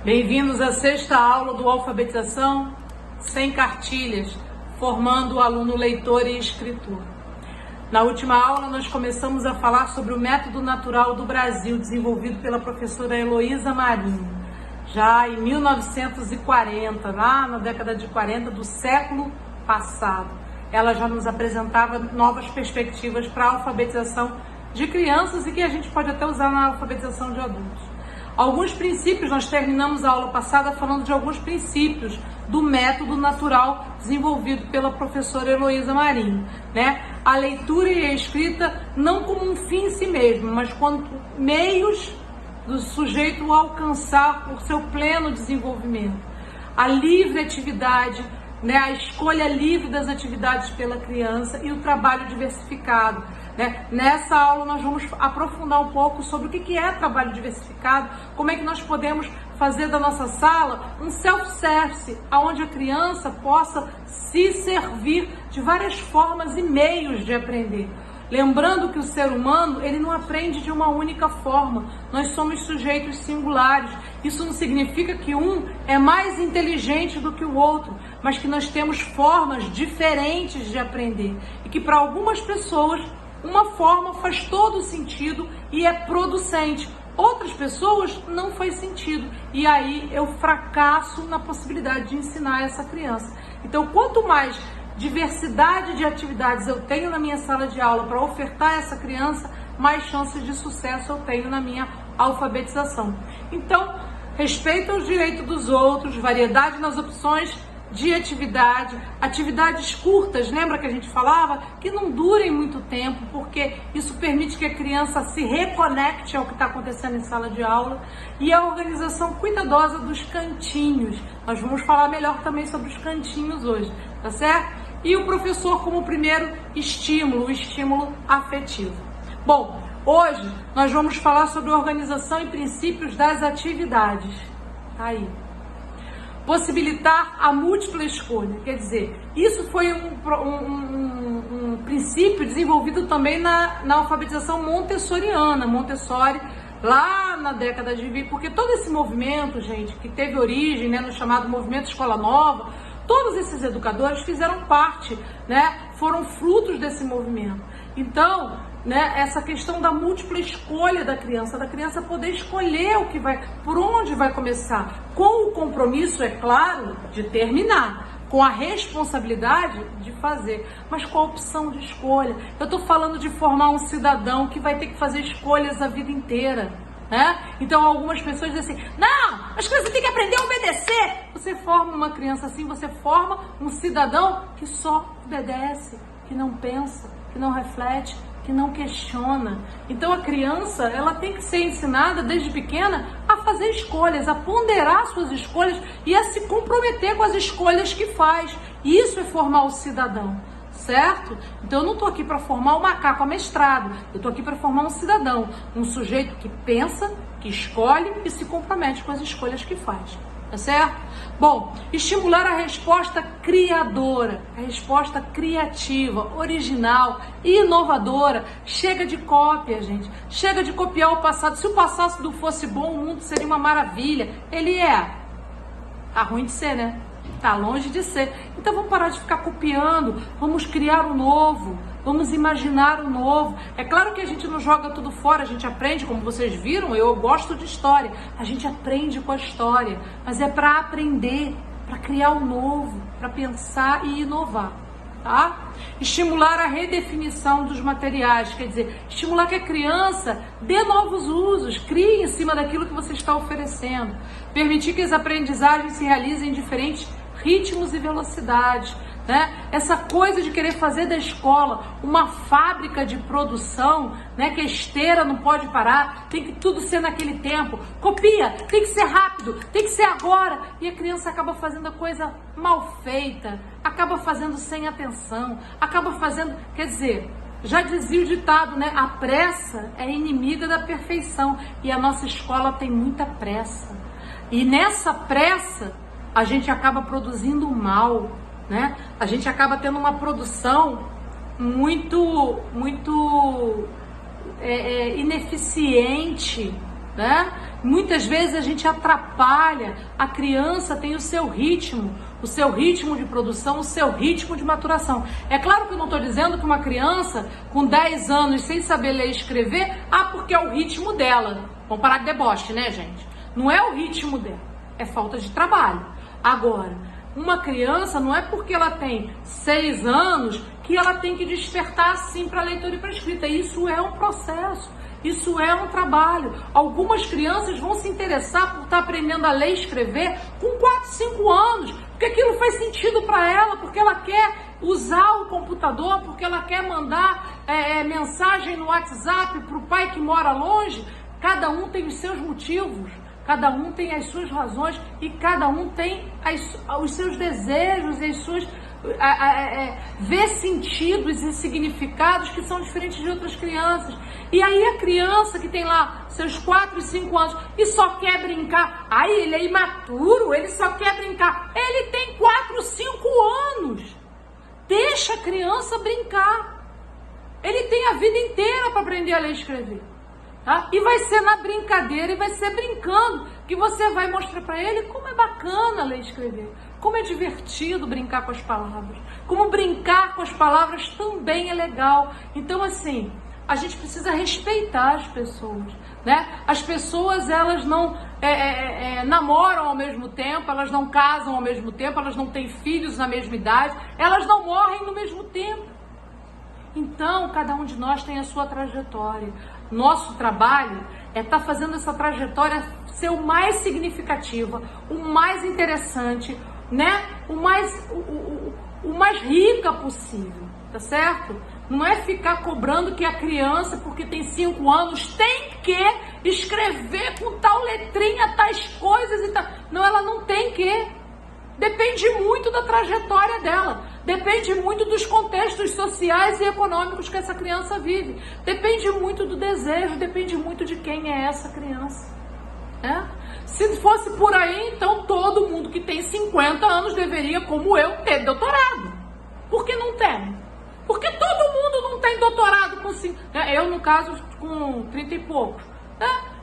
Bem-vindos à sexta aula do Alfabetização sem cartilhas, formando o aluno leitor e escritor. Na última aula, nós começamos a falar sobre o método natural do Brasil, desenvolvido pela professora Heloísa Marinho, já em 1940, lá na década de 40 do século passado. Ela já nos apresentava novas perspectivas para a alfabetização de crianças e que a gente pode até usar na alfabetização de adultos. Alguns princípios, nós terminamos a aula passada falando de alguns princípios do método natural desenvolvido pela professora Heloísa Marinho, né? A leitura e a escrita não como um fim em si mesmo, mas quanto meios do sujeito alcançar o seu pleno desenvolvimento. A livre atividade, né? A escolha livre das atividades pela criança e o trabalho diversificado. Nessa aula nós vamos aprofundar um pouco sobre o que é trabalho diversificado, como é que nós podemos fazer da nossa sala um self-service, onde a criança possa se servir de várias formas e meios de aprender. Lembrando que o ser humano, ele não aprende de uma única forma, nós somos sujeitos singulares. Isso não significa que um é mais inteligente do que o outro, mas que nós temos formas diferentes de aprender e que para algumas pessoas uma forma faz todo sentido e é producente. Outras pessoas não faz sentido. E aí eu fracasso na possibilidade de ensinar essa criança. Então, quanto mais diversidade de atividades eu tenho na minha sala de aula para ofertar a essa criança, mais chances de sucesso eu tenho na minha alfabetização. Então, respeito aos direitos dos outros, variedade nas opções de atividade, atividades curtas, lembra que a gente falava? Que não durem muito tempo, porque isso permite que a criança se reconecte ao que está acontecendo em sala de aula. E a organização cuidadosa dos cantinhos. Nós vamos falar melhor também sobre os cantinhos hoje, tá certo? E o professor como primeiro estímulo, o estímulo afetivo. Bom, hoje nós vamos falar sobre organização e princípios das atividades. Aí. Possibilitar a múltipla escolha, quer dizer, isso foi um princípio desenvolvido também na alfabetização montessoriana, Montessori, lá na década de 20, porque todo esse movimento, gente, que teve origem, né, no chamado movimento Escola Nova, todos esses educadores fizeram parte, né, foram frutos desse movimento. Então, né, essa questão da múltipla escolha da criança poder escolher o que vai, por onde vai começar, com o compromisso, é claro, de terminar, com a responsabilidade de fazer, mas com a opção de escolha. Eu estou falando de formar um cidadão que vai ter que fazer escolhas a vida inteira, né? Então algumas pessoas dizem assim, não, as crianças têm que aprender a obedecer. Você forma uma criança assim, você forma um cidadão que só obedece, que não pensa, que não reflete, que não questiona. Então a criança, ela tem que ser ensinada desde pequena a fazer escolhas, a ponderar suas escolhas e a se comprometer com as escolhas que faz. Isso é formar o cidadão, certo? Então eu não estou aqui para formar o macaco amestrado, eu estou aqui para formar um cidadão, um sujeito que pensa, que escolhe e se compromete com as escolhas que faz. Tá certo? Bom, estimular a resposta criadora, a resposta criativa, original e inovadora. Chega de cópia, gente. Chega de copiar o passado. Se o passado fosse bom, o mundo seria uma maravilha. Ele é. Tá ruim de ser, né? Tá longe de ser. Então vamos parar de ficar copiando. Vamos criar o novo. Vamos imaginar o novo. É claro que a gente não joga tudo fora, a gente aprende, como vocês viram, eu gosto de história. A gente aprende com a história, mas é para aprender, para criar o novo, para pensar e inovar, tá? Estimular a redefinição dos materiais, quer dizer, estimular que a criança dê novos usos, crie em cima daquilo que você está oferecendo. Permitir que as aprendizagens se realizem em diferentes ritmos e velocidades. Né? Essa coisa de querer fazer da escola uma fábrica de produção, né? Que a esteira não pode parar, tem que tudo ser naquele tempo, copia, tem que ser rápido, tem que ser agora, e a criança acaba fazendo a coisa mal feita, acaba fazendo sem atenção, acaba fazendo, quer dizer, já dizia o ditado, né? A pressa é inimiga da perfeição, e a nossa escola tem muita pressa, e nessa pressa a gente acaba produzindo mal, né? A gente acaba tendo uma produção muito ineficiente, né? Muitas vezes a gente atrapalha, a criança tem o seu ritmo de produção, o seu ritmo de maturação. É claro que eu não estou dizendo que uma criança com 10 anos sem saber ler e escrever, porque é o ritmo dela. Vamos parar de deboche, né, gente? Não é o ritmo dela, é falta de trabalho. Agora, uma criança não é porque ela tem 6 anos que ela tem que despertar assim para leitura e para escrita. Isso é um processo. Isso é um trabalho. Algumas crianças vão se interessar por estar aprendendo a ler e escrever com 4, 5 anos, porque aquilo faz sentido para ela, porque ela quer usar o computador, porque ela quer mandar mensagem no WhatsApp para o pai que mora longe. Cada um tem os seus motivos, cada um tem as suas razões e cada um tem os seus desejos e as suas... ver sentidos e significados que são diferentes de outras crianças. E aí a criança que tem lá seus 4 e 5 anos e só quer brincar, aí ele é imaturo, ele só quer brincar. Ele tem 4, 5 anos. Deixa a criança brincar. Ele tem a vida inteira para aprender a ler e escrever. Tá? E vai ser na brincadeira e vai ser brincando que você vai mostrar para ele como é bacana ler e escrever, como é divertido brincar com as palavras, como brincar com as palavras também é legal. Então, assim, a gente precisa respeitar as pessoas, né? As pessoas, elas não namoram ao mesmo tempo, elas não casam ao mesmo tempo, elas não têm filhos na mesma idade, elas não morrem no mesmo tempo. Então, cada um de nós tem a sua trajetória. Nosso trabalho é estar fazendo essa trajetória ser o mais significativa, o mais interessante, né? O mais rica possível, tá certo? Não é ficar cobrando que a criança, porque tem 5 anos, tem que escrever com tal letrinha, tais coisas e tal. Não, ela não tem que. Depende muito da trajetória dela, depende muito dos contextos sociais e econômicos que essa criança vive, depende muito do desejo, depende muito de quem é essa criança. Se fosse por aí, então todo mundo que tem 50 anos deveria, como eu, ter doutorado. Por que não tem? Porque todo mundo não tem doutorado com 50, eu no caso com 30 e poucos.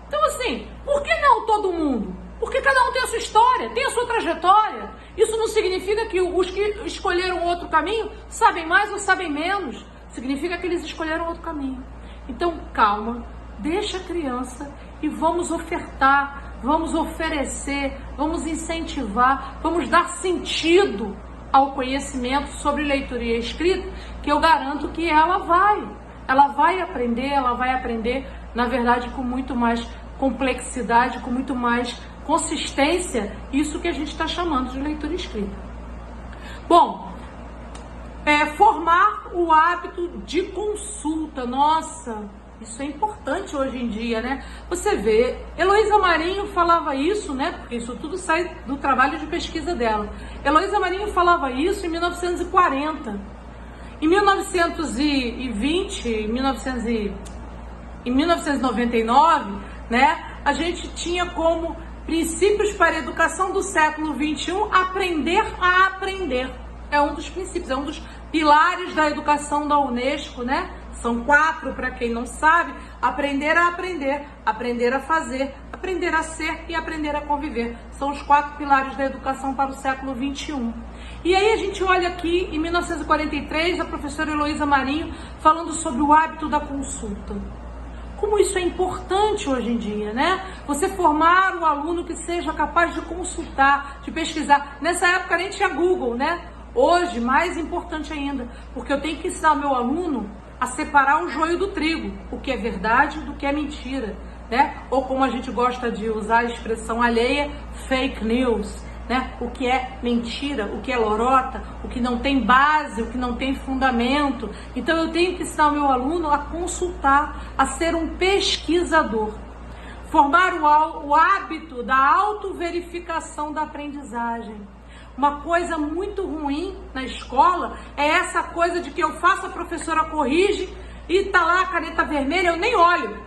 Então assim, por que não todo mundo? Porque cada um tem a sua história, tem a sua trajetória. Isso não significa que os que escolheram outro caminho sabem mais ou sabem menos. Significa que eles escolheram outro caminho. Então, calma, deixa a criança e vamos ofertar, vamos oferecer, vamos incentivar, vamos dar sentido ao conhecimento sobre leitura e escrita, que eu garanto que ela vai aprender, na verdade, com muito mais complexidade, com muito mais consistência, isso que a gente está chamando de leitura e escrita. Bom, formar o hábito de consulta. Nossa, isso é importante hoje em dia, né? Você vê, Heloísa Marinho falava isso, né? Porque isso tudo sai do trabalho de pesquisa dela. Heloísa Marinho falava isso em 1940. Em 1920, em 1999, né? A gente tinha como princípios para a educação do século XXI, aprender a aprender. É um dos princípios, é um dos pilares da educação da Unesco, né? São 4, para quem não sabe: aprender a aprender, aprender a fazer, aprender a ser e aprender a conviver. São os 4 pilares da educação para o século XXI. E aí a gente olha aqui, em 1943, a professora Heloísa Marinho falando sobre o hábito da consulta. Como isso é importante hoje em dia, né? Você formar o aluno que seja capaz de consultar, de pesquisar. Nessa época nem tinha Google, né? Hoje, mais importante ainda, porque eu tenho que ensinar o meu aluno a separar o joio do trigo, o que é verdade do que é mentira, né? Ou como a gente gosta de usar a expressão alheia, fake news, né? O que é mentira, o que é lorota, o que não tem base, o que não tem fundamento. Então eu tenho que ensinar o meu aluno a consultar, a ser um pesquisador. Formar o hábito da autoverificação da aprendizagem. Uma coisa muito ruim na escola é essa coisa de que eu faço, a professora corrige e tá lá a caneta vermelha, eu nem olho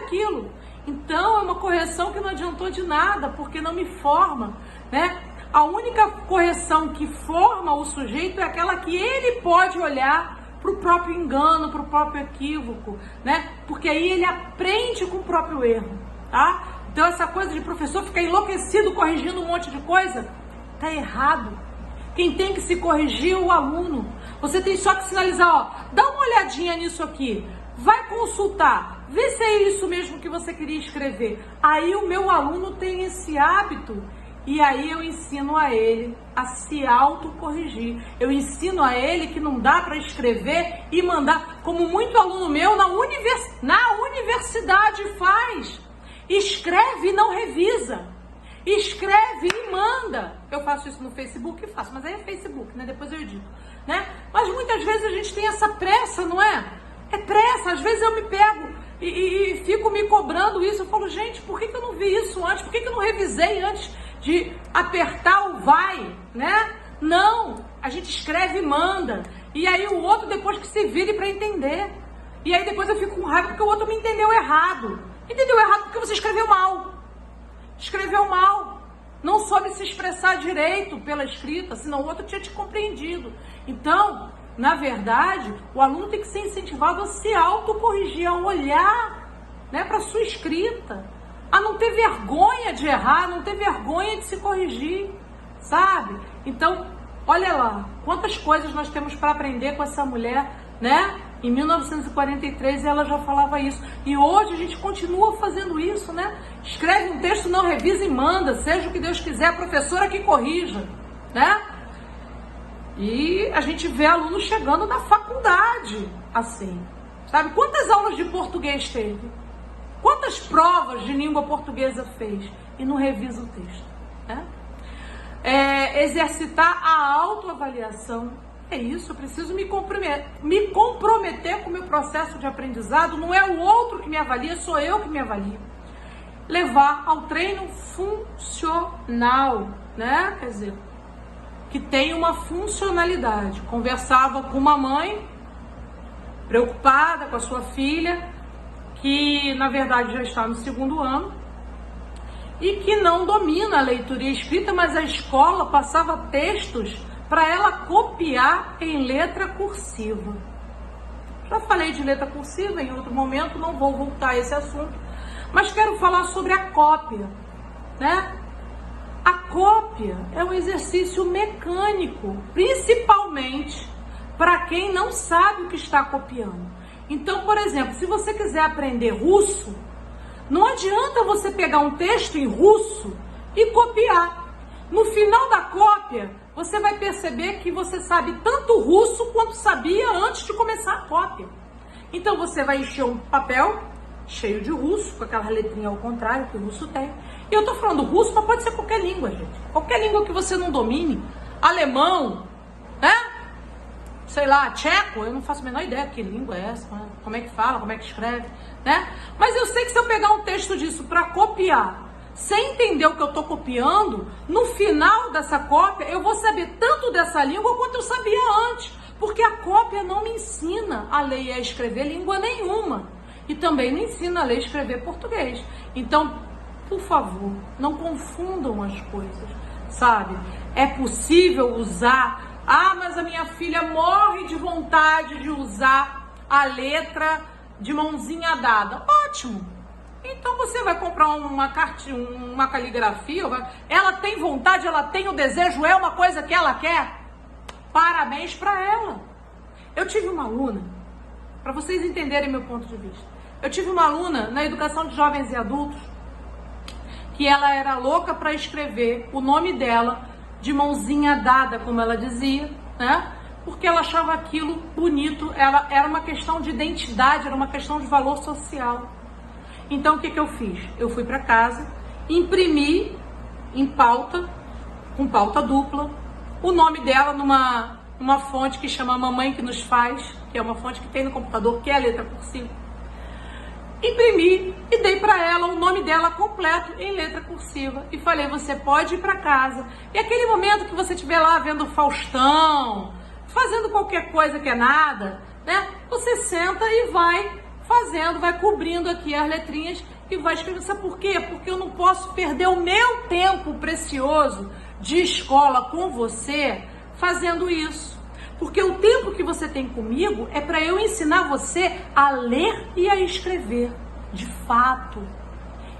aquilo. Então é uma correção que não adiantou de nada, porque não me forma, né? A única correção que forma o sujeito é aquela que ele pode olhar para o próprio engano, para o próprio equívoco, né? Porque aí ele aprende com o próprio erro. tá? Então essa coisa de professor ficar enlouquecido corrigindo um monte de coisa, tá errado. Quem tem que se corrigir é o aluno. Você tem só que sinalizar, ó, dá uma olhadinha nisso aqui, vai consultar, vê se é isso mesmo que você queria escrever. Aí o meu aluno tem esse hábito e aí eu ensino a ele a se autocorrigir. Eu ensino a ele que não dá para escrever e mandar, como muito aluno meu na universidade faz. Escreve e não revisa. Escreve e manda. Eu faço isso no Facebook, faço, mas aí é Facebook, né? Depois eu edito, né? Mas muitas vezes a gente tem essa pressa, não é? É pressa. Às vezes eu me pego e fico me cobrando isso. Eu falo, gente, por que eu não vi isso antes? Por que eu não revisei antes de apertar o vai, né? Não, a gente escreve e manda. E aí o outro depois que se vire para entender. E aí depois eu fico com raiva porque o outro me entendeu errado. Entendeu errado porque você escreveu mal. Escreveu mal. Não soube se expressar direito pela escrita, senão o outro tinha te compreendido. Então, na verdade, o aluno tem que ser incentivado a se autocorrigir, a olhar, né, para a sua escrita, a não ter vergonha de errar, não ter vergonha de se corrigir, sabe? Então, olha lá, quantas coisas nós temos para aprender com essa mulher, né? Em 1943 ela já falava isso. E hoje a gente continua fazendo isso, né? Escreve um texto, não revisa e manda, seja o que Deus quiser, a professora que corrija, né? E a gente vê alunos chegando na faculdade assim, sabe? Quantas aulas de português teve? Quantas provas de língua portuguesa fez? E não revisa o texto, né? Exercitar a autoavaliação. É isso, eu preciso me comprometer com o meu processo de aprendizado. Não é o outro que me avalia, sou eu que me avalio. Levar ao treino funcional, né? Quer dizer, que tem uma funcionalidade. Conversava com uma mãe preocupada com a sua filha, que na verdade já está no 2º ano e que não domina a leitura e a escrita, mas a escola passava textos para ela copiar em letra cursiva. Já falei de letra cursiva em outro momento, não vou voltar a esse assunto, mas quero falar sobre a cópia, né? A cópia é um exercício mecânico, principalmente para quem não sabe o que está copiando. Então, por exemplo, se você quiser aprender russo, não adianta você pegar um texto em russo e copiar. No final da cópia, você vai perceber que você sabe tanto russo quanto sabia antes de começar a cópia. Então você vai encher um papel cheio de russo, com aquela letrinha ao contrário que o russo tem. E eu tô falando russo, mas pode ser qualquer língua, gente. Qualquer língua que você não domine. Alemão, né? Sei lá, tcheco, eu não faço a menor ideia que língua é essa, né? Como é que fala, como é que escreve, né? Mas eu sei que se eu pegar um texto disso para copiar, sem entender o que eu estou copiando, no final dessa cópia eu vou saber tanto dessa língua quanto eu sabia antes, porque a cópia não me ensina a ler e a escrever língua nenhuma, e também não ensina a ler e escrever português. Então, por favor, não confundam as coisas, sabe? É possível usar, mas a minha filha morre de vontade de usar a letra de mãozinha dada. Ótimo! Então você vai comprar uma caligrafia, ela tem vontade, ela tem o desejo, é uma coisa que ela quer. Parabéns para ela. Eu tive uma aluna, para vocês entenderem meu ponto de vista, eu tive uma aluna na educação de jovens e adultos que ela era louca para escrever o nome dela de mãozinha dada, como ela dizia, né? Porque ela achava aquilo bonito, era uma questão de identidade, era uma questão de valor social. Então, o que eu fiz? Eu fui para casa, imprimi em pauta, com pauta dupla, o nome dela numa fonte que chama Mamãe que Nos Faz, que é uma fonte que tem no computador, que é a letra cursiva. Imprimi e dei para ela o nome dela completo em letra cursiva. E falei, você pode ir para casa. E aquele momento que você estiver lá vendo o Faustão, fazendo qualquer coisa que é nada, né? Você senta e vai fazendo, vai cobrindo aqui as letrinhas e vai escrevendo. Sabe por quê? Porque eu não posso perder o meu tempo precioso de escola com você fazendo isso. Porque o tempo que você tem comigo é para eu ensinar você a ler e a escrever, de fato.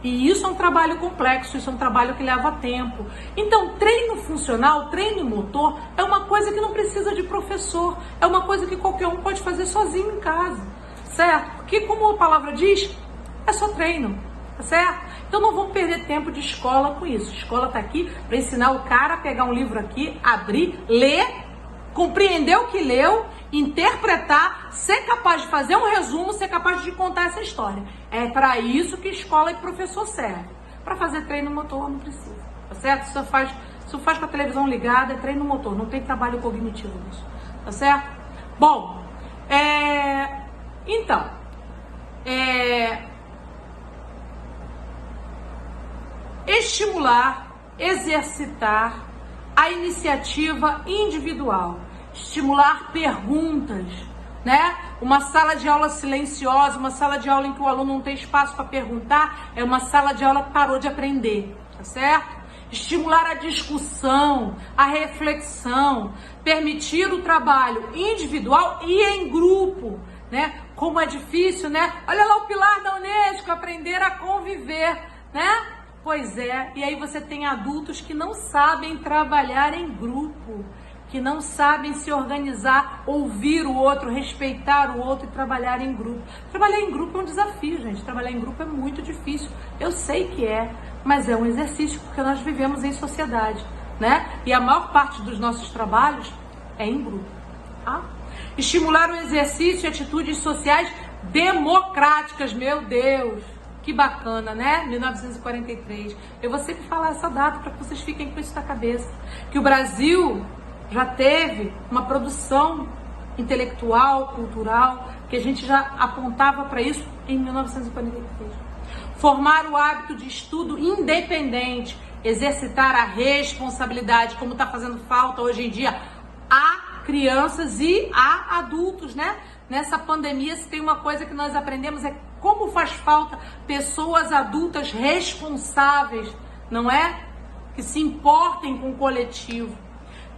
E isso é um trabalho complexo, isso é um trabalho que leva tempo. Então, treino funcional, treino motor, é uma coisa que não precisa de professor, é uma coisa que qualquer um pode fazer sozinho em casa, certo? Porque, como a palavra diz, é só treino, tá certo? Então não vamos perder tempo de escola com isso. A escola está aqui para ensinar o cara a pegar um livro aqui, abrir, ler, compreender o que leu, interpretar, ser capaz de fazer um resumo, ser capaz de contar essa história. É para isso que escola e professor serve. Para fazer treino motor não precisa, tá certo? Isso faz com a televisão ligada, é treino motor, não tem trabalho cognitivo nisso, tá certo? Bom, estimular, exercitar a iniciativa individual, estimular perguntas, né? Uma sala de aula silenciosa, uma sala de aula em que o aluno não tem espaço para perguntar, é uma sala de aula que parou de aprender, tá certo? Estimular a discussão, a reflexão, permitir o trabalho individual e em grupo, né? Como é difícil, né? Olha lá o pilar da Unesco, aprender a conviver, né? Pois é, e aí você tem adultos que não sabem trabalhar em grupo, que não sabem se organizar, ouvir o outro, respeitar o outro e trabalhar em grupo. Trabalhar em grupo é um desafio, gente. Trabalhar em grupo é muito difícil. Eu sei que é, mas é um exercício porque nós vivemos em sociedade, né? E a maior parte dos nossos trabalhos é em grupo, tá? Estimular o exercício e atitudes sociais democráticas, meu Deus! Que bacana, né? 1943. Eu vou sempre falar essa data para que vocês fiquem com isso na cabeça. Que o Brasil já teve uma produção intelectual, cultural, que a gente já apontava para isso em 1943. Formar o hábito de estudo independente, exercitar a responsabilidade, como está fazendo falta hoje em dia a crianças e a adultos, né? Nessa pandemia, se tem uma coisa que nós aprendemos é como faz falta pessoas adultas responsáveis, não é? Que se importem com o coletivo.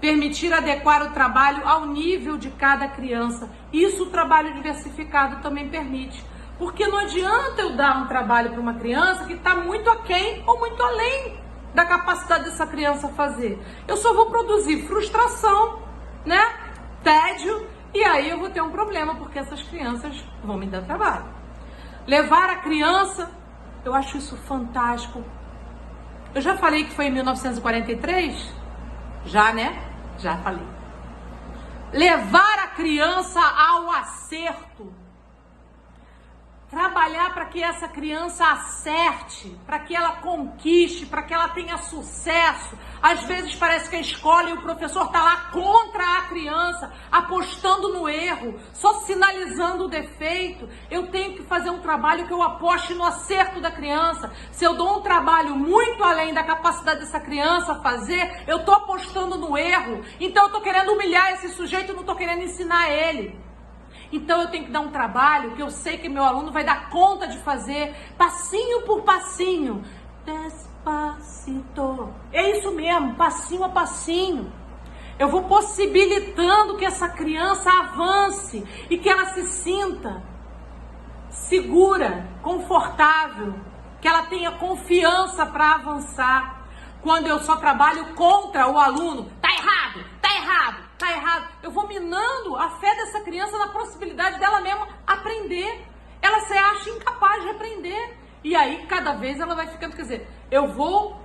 Permitir adequar o trabalho ao nível de cada criança. Isso o trabalho diversificado também permite. Porque não adianta eu dar um trabalho para uma criança que está muito aquém ou muito além da capacidade dessa criança fazer. Eu só vou produzir frustração, né? Tédio, e aí eu vou ter um problema, porque essas crianças vão me dar trabalho. Levar a criança, eu acho isso fantástico. Eu já falei que foi em 1943? Já, né? Já falei. Levar a criança ao acerto. Trabalhar para que essa criança acerte, para que ela conquiste, para que ela tenha sucesso. Às vezes parece que a escola e o professor está lá contra a criança, apostando no erro, só sinalizando o defeito. Eu tenho que fazer um trabalho que eu aposte no acerto da criança. Se eu dou um trabalho muito além da capacidade dessa criança fazer, eu estou apostando no erro. Então eu estou querendo humilhar esse sujeito, não estou querendo ensinar ele. Então eu tenho que dar um trabalho que eu sei que meu aluno vai dar conta de fazer, passinho por passinho. Despacito. É isso mesmo, passinho a passinho. Eu vou possibilitando que essa criança avance e que ela se sinta segura, confortável, que ela tenha confiança para avançar. Quando eu só trabalho contra o aluno, tá errado, tá errado, tá errado. Eu vou minando a fé dessa criança na possibilidade dela mesma aprender. Ela se acha incapaz de aprender. E aí, cada vez ela vai ficando, quer dizer, eu vou,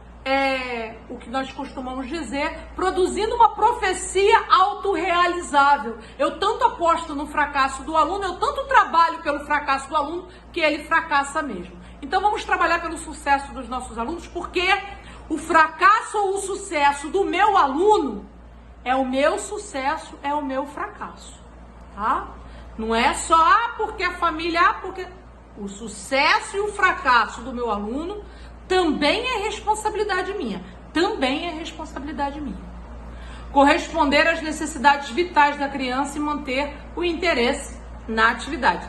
o que nós costumamos dizer, produzindo uma profecia autorrealizável. Eu tanto aposto no fracasso do aluno, eu tanto trabalho pelo fracasso do aluno, que ele fracassa mesmo. Então, vamos trabalhar pelo sucesso dos nossos alunos, porque o fracasso ou o sucesso do meu aluno é o meu sucesso, é o meu fracasso, tá? Não é só, porque a família, porque... O sucesso e o fracasso do meu aluno também é responsabilidade minha, também é responsabilidade minha. Corresponder às necessidades vitais da criança e manter o interesse na atividade.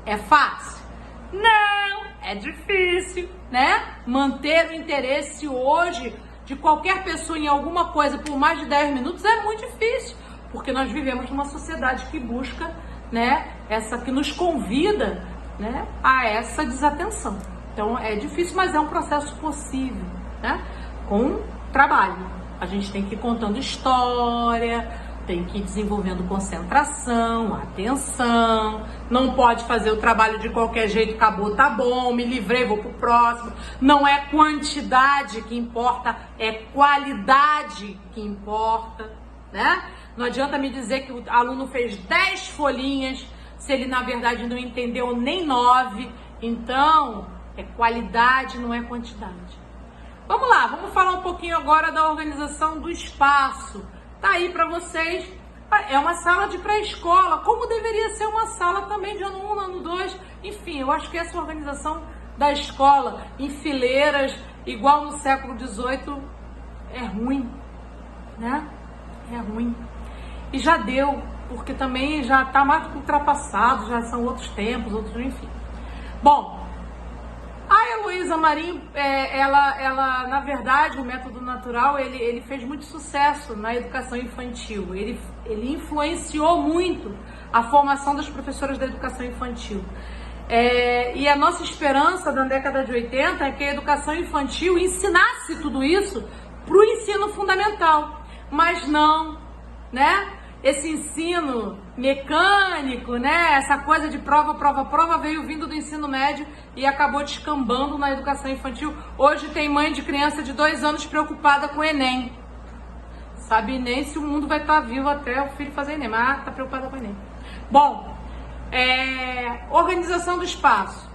É fácil? Não, é difícil, né? Manter o interesse hoje de qualquer pessoa em alguma coisa por mais de 10 minutos é muito difícil, porque nós vivemos numa sociedade que busca, né, que nos convida, né, a essa desatenção. Então é difícil, mas é um processo possível, né? Com trabalho. A gente tem que ir contando história, tem que ir desenvolvendo concentração, atenção, não pode fazer o trabalho de qualquer jeito, acabou, tá bom, me livrei, vou pro próximo. Não é quantidade que importa, é qualidade que importa, né? Não adianta me dizer que o aluno fez 10 folhinhas, se ele na verdade não entendeu nem 9. Então, é qualidade, não é quantidade. Vamos lá, vamos falar um pouquinho agora da organização do espaço. Tá aí para vocês, é uma sala de pré-escola, como deveria ser uma sala também de ano 1, ano 2. Enfim, eu acho que essa organização da escola em fileiras, igual no século XVIII, é ruim, né? É ruim. E já deu, porque também já está mais ultrapassado, já são outros tempos, enfim. Bom, a Heloísa Marinho, ela, na verdade, o método natural, ele fez muito sucesso na educação infantil. Ele influenciou muito a formação das professoras da educação infantil. E a nossa esperança da década de 80 é que a educação infantil ensinasse tudo isso para o ensino fundamental. Mas não, né? Esse ensino mecânico, né? Essa coisa de prova, veio vindo do ensino médio e acabou descambando na educação infantil. Hoje tem mãe de criança de 2 anos preocupada com o Enem. Sabe nem se o mundo vai estar vivo até o filho fazer Enem, mas está preocupada com o Enem. Bom, organização do espaço.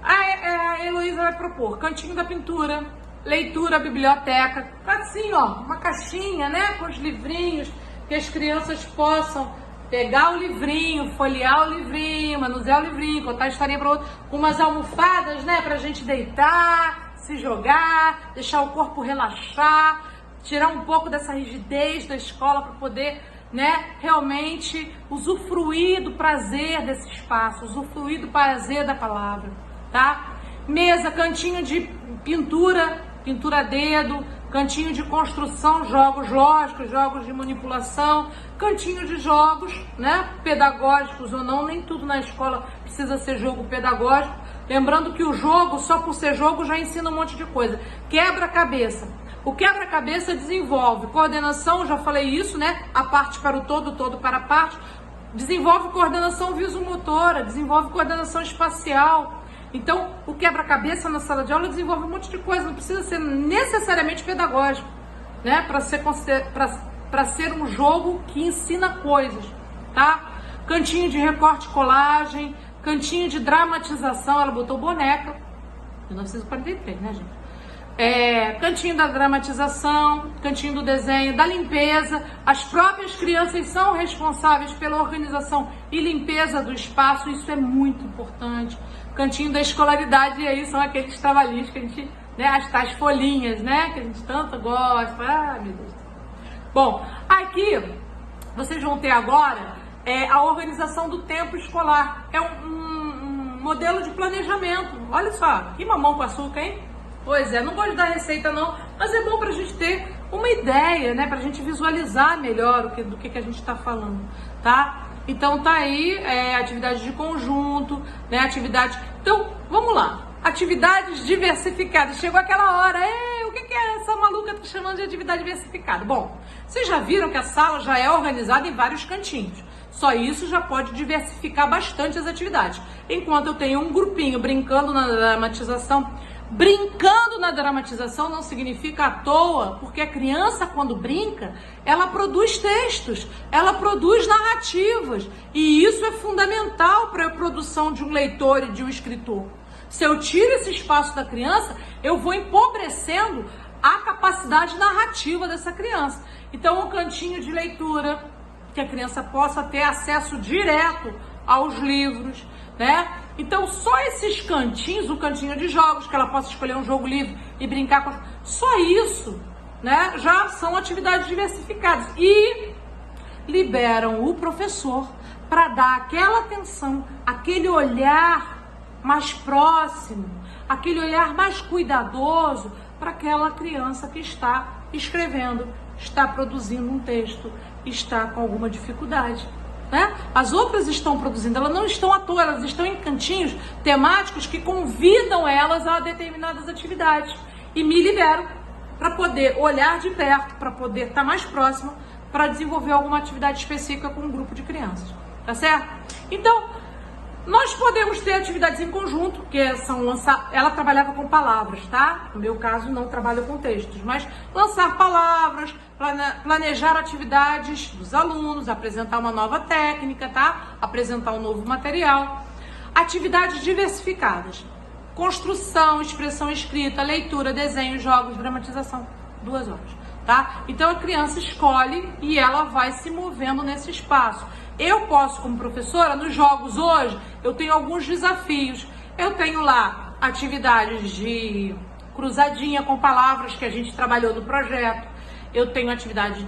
A Heloísa vai propor cantinho da pintura, leitura, biblioteca, assim, ó, uma caixinha, né, com os livrinhos, que as crianças possam pegar o livrinho, folhear o livrinho, manusear o livrinho, contar a historinha para outro, com umas almofadas, né, pra gente deitar, se jogar, deixar o corpo relaxar, tirar um pouco dessa rigidez da escola para poder, né, realmente usufruir do prazer desse espaço, usufruir do prazer da palavra, tá? Mesa, cantinho de pintura a dedo, cantinho de construção, jogos lógicos, jogos de manipulação, cantinho de jogos, né, pedagógicos ou não, nem tudo na escola precisa ser jogo pedagógico. Lembrando que o jogo, só por ser jogo, já ensina um monte de coisa. Quebra-cabeça. O quebra-cabeça desenvolve coordenação, já falei isso, né, a parte para o todo, o todo para a parte. Desenvolve coordenação visomotora, desenvolve coordenação espacial. Então, o quebra-cabeça na sala de aula desenvolve um monte de coisa, não precisa ser necessariamente pedagógico, né? Para ser um jogo que ensina coisas, tá? Cantinho de recorte e colagem, cantinho de dramatização, ela botou boneca, 1943, né, gente? Cantinho da dramatização, cantinho do desenho, da limpeza. As próprias crianças são responsáveis pela organização e limpeza do espaço, isso é muito importante. Cantinho da escolaridade, e aí são aqueles trabalhinhos que a gente, né, as tais folhinhas, né, que a gente tanto gosta. Ah, meu Deus. Bom, aqui vocês vão ter agora a organização do tempo escolar. É um modelo de planejamento. Olha só, que mamão com açúcar, hein? Pois é, não gosto de dar receita não, mas é bom para a gente ter uma ideia, né, para a gente visualizar melhor do que a gente está falando, tá? Então tá aí, atividade de conjunto, né, atividade... Então, vamos lá, atividades diversificadas. Chegou aquela hora, o que é essa maluca tá chamando de atividade diversificada? Bom, vocês já viram que a sala já é organizada em vários cantinhos. Só isso já pode diversificar bastante as atividades. Enquanto eu tenho um grupinho brincando na dramatização. Brincando na dramatização não significa à toa, porque a criança, quando brinca, ela produz textos, ela produz narrativas, e isso é fundamental para a produção de um leitor e de um escritor. Se eu tiro esse espaço da criança, eu vou empobrecendo a capacidade narrativa dessa criança. Então, um cantinho de leitura, que a criança possa ter acesso direto aos livros, né? Então, só esses cantinhos, o cantinho de jogos, que ela possa escolher um jogo livre e brincar com... Só isso, né, já são atividades diversificadas. E liberam o professor para dar aquela atenção, aquele olhar mais próximo, aquele olhar mais cuidadoso para aquela criança que está escrevendo, está produzindo um texto, está com alguma dificuldade. né? As outras estão produzindo, elas não estão à toa, elas estão em cantinhos temáticos que convidam elas a determinadas atividades. E me libero para poder olhar de perto, para poder estar mais próxima, para desenvolver alguma atividade específica com um grupo de crianças, tá certo? Então, nós podemos ter atividades em conjunto, que são lançar. Ela trabalhava com palavras, tá? No meu caso, não trabalho com textos, mas lançar palavras, planejar atividades dos alunos, apresentar uma nova técnica, tá? Apresentar um novo material. Atividades diversificadas: construção, expressão escrita, leitura, desenho, jogos, dramatização. 2 horas, tá? Então a criança escolhe e ela vai se movendo nesse espaço. Eu posso, como professora, nos jogos hoje, eu tenho alguns desafios. Eu tenho lá atividades de cruzadinha com palavras que a gente trabalhou no projeto. Eu tenho atividade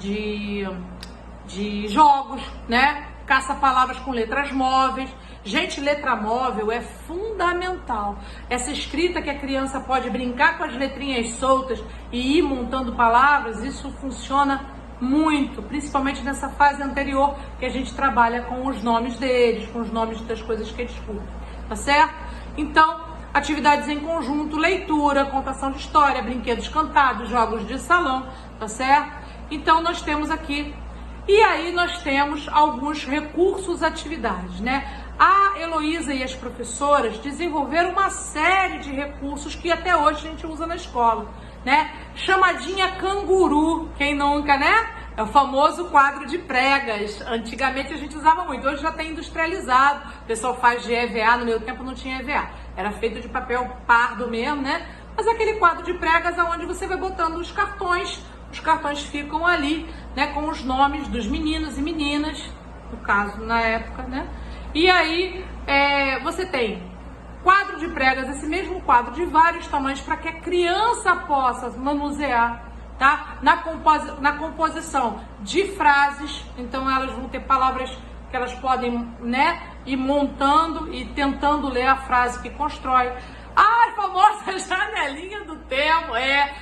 de jogos, né? Caça-palavras com letras móveis. Gente, letra móvel é fundamental. Essa escrita que a criança pode brincar com as letrinhas soltas e ir montando palavras, isso funciona muito, principalmente nessa fase anterior que a gente trabalha com os nomes deles, com os nomes das coisas que eles curtem, tá certo? Então, atividades em conjunto, leitura, contação de história, brinquedos cantados, jogos de salão, tá certo? Então, nós temos aqui, e aí nós temos alguns recursos, atividades, né? A Heloísa e as professoras desenvolveram uma série de recursos que até hoje a gente usa na escola, né? Chamadinha canguru, quem nunca, né? É o famoso quadro de pregas. Antigamente a gente usava muito, hoje já está industrializado. O pessoal faz de EVA, no meu tempo não tinha EVA. Era feito de papel pardo mesmo, né? Mas aquele quadro de pregas onde você vai botando os cartões ficam ali, né? Com os nomes dos meninos e meninas, no caso, na época, né? E aí você tem quadro de pregas, esse mesmo quadro de vários tamanhos para que a criança possa manusear, tá? Na composição de frases, então elas vão ter palavras que elas podem, né, ir montando e tentando ler a frase que constrói. A famosa janelinha do tempo,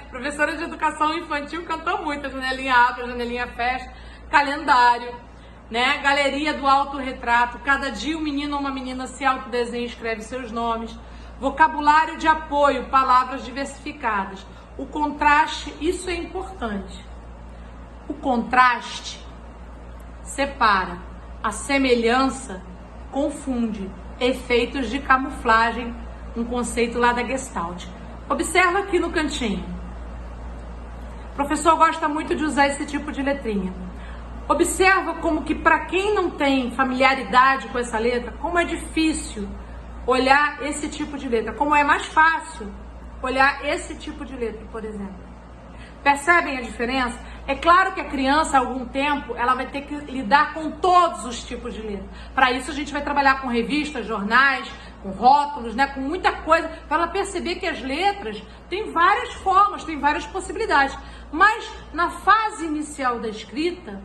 professora de educação infantil cantou muito, a janelinha abre, a janelinha fecha, calendário, né? Galeria do autorretrato, cada dia um menino ou uma menina se autodesenha e escreve seus nomes. Vocabulário de apoio, palavras diversificadas. O contraste, isso é importante. O contraste separa, a semelhança confunde. Efeitos de camuflagem, um conceito lá da Gestalt. Observa aqui no cantinho. O professor gosta muito de usar esse tipo de letrinha. Observa como que para quem não tem familiaridade com essa letra, como é difícil olhar esse tipo de letra, como é mais fácil olhar esse tipo de letra, por exemplo. Percebem a diferença? É claro que a criança, há algum tempo, ela vai ter que lidar com todos os tipos de letra. Para isso a gente vai trabalhar com revistas, jornais, com rótulos, né, com muita coisa, para ela perceber que as letras têm várias formas, têm várias possibilidades. Mas na fase inicial da escrita,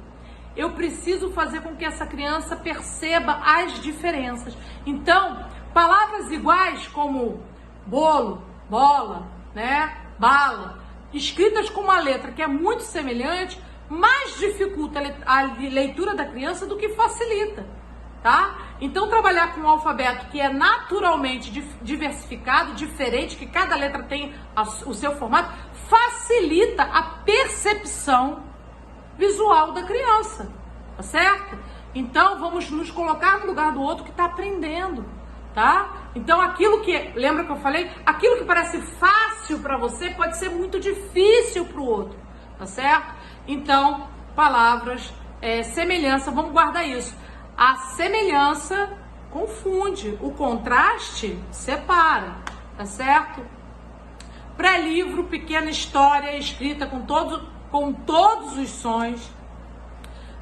eu preciso fazer com que essa criança perceba as diferenças. Então, palavras iguais como bolo, bola, né, bala, escritas com uma letra que é muito semelhante, mais dificulta a leitura da criança do que facilita, tá? Então, trabalhar com um alfabeto que é naturalmente diversificado, diferente, que cada letra tem o seu formato, facilita a percepção visual da criança, tá certo? Então, vamos nos colocar no lugar do outro que está aprendendo, tá? Então, aquilo que, lembra que eu falei? Aquilo que parece fácil para você pode ser muito difícil para o outro, tá certo? Então, palavras, semelhança, vamos guardar isso. A semelhança confunde, o contraste separa, tá certo? Pré-livro, pequena história escrita com todos os sons.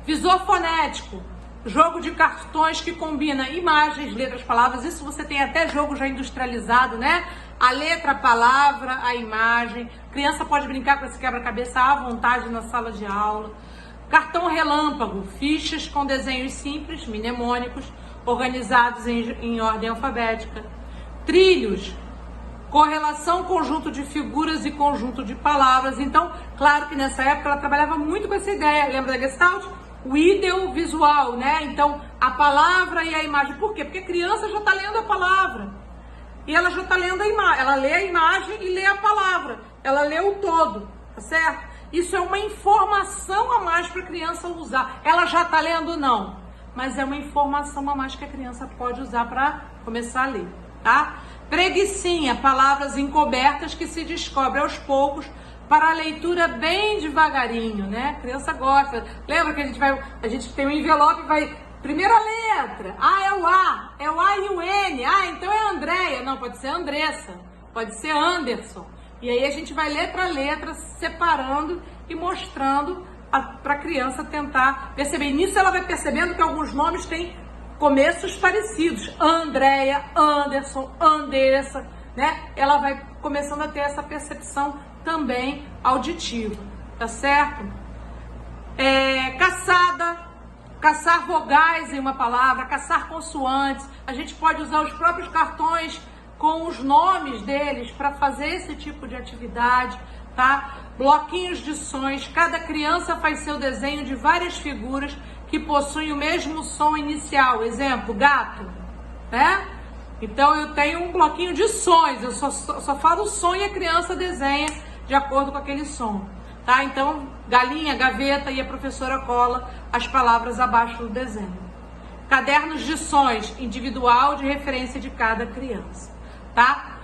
Visor fonético, jogo de cartões que combina imagens, letras, palavras. Isso você tem até jogo já industrializado, né? A letra, a palavra, a imagem. Criança pode brincar com esse quebra-cabeça à vontade na sala de aula. Cartão relâmpago, fichas com desenhos simples, mnemônicos, organizados em ordem alfabética. Trilhos, correlação, conjunto de figuras e conjunto de palavras. Então, claro que nessa época ela trabalhava muito com essa ideia. Lembra da Gestalt? o ídeo visual, né? Então, a palavra e a imagem. Por quê? Porque a criança já está lendo a palavra. E ela já está lendo a imagem. Ela lê a imagem e lê a palavra. Ela lê o todo, tá certo? Isso é uma informação a mais para a criança usar. Ela já está lendo? Não. Mas é uma informação a mais que a criança pode usar para começar a ler, tá? Preguicinha, palavras encobertas que se descobre aos poucos para a leitura bem devagarinho, né? A criança gosta. Lembra que a gente tem um envelope e vai... Primeira letra, é o A e o N. Então é Andréia. Não, pode ser Andressa, pode ser Anderson. E aí a gente vai letra a letra, separando e mostrando para a criança tentar perceber. E nisso ela vai percebendo que alguns nomes têm começos parecidos. Andréia, Anderson, Andressa, né? Ela vai começando a ter essa percepção também auditiva, tá certo? Caçar vogais em uma palavra, caçar consoantes. A gente pode usar os próprios cartões com os nomes deles para fazer esse tipo de atividade, tá? Bloquinhos de sons. Cada criança faz seu desenho de várias figuras que possuem o mesmo som inicial. Exemplo, gato, né? Então eu tenho um bloquinho de sons. Eu só falo o som e a criança desenha de acordo com aquele som, tá? Então, galinha, gaveta, e a professora cola as palavras abaixo do desenho. Cadernos de sons individual de referência de cada criança, tá?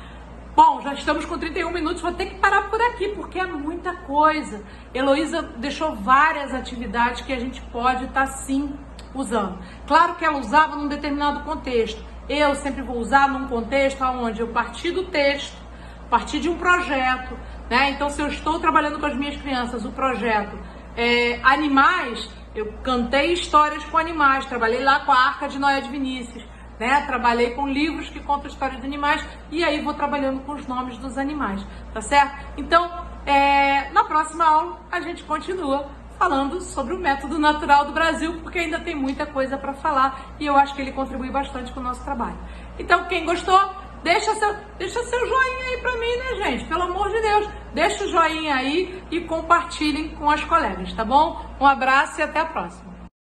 Bom, já estamos com 31 minutos, vou ter que parar por aqui, porque é muita coisa. Heloísa deixou várias atividades que a gente pode estar, sim, usando. Claro que ela usava num determinado contexto. Eu sempre vou usar num contexto onde eu parti do texto, parti de um projeto, né? Então, se eu estou trabalhando com as minhas crianças, o projeto animais, eu cantei histórias com animais, trabalhei lá com a Arca de Noé de Vinícius, né? Trabalhei com livros que contam histórias de animais e aí vou trabalhando com os nomes dos animais, tá certo? Então, na próxima aula a gente continua falando sobre o método natural do Brasil, porque ainda tem muita coisa para falar e eu acho que ele contribui bastante com o nosso trabalho. Então, quem gostou, deixa seu joinha aí pra mim, né, gente? Pelo amor de Deus, deixa o joinha aí e compartilhem com as colegas, tá bom? Um abraço e até a próxima.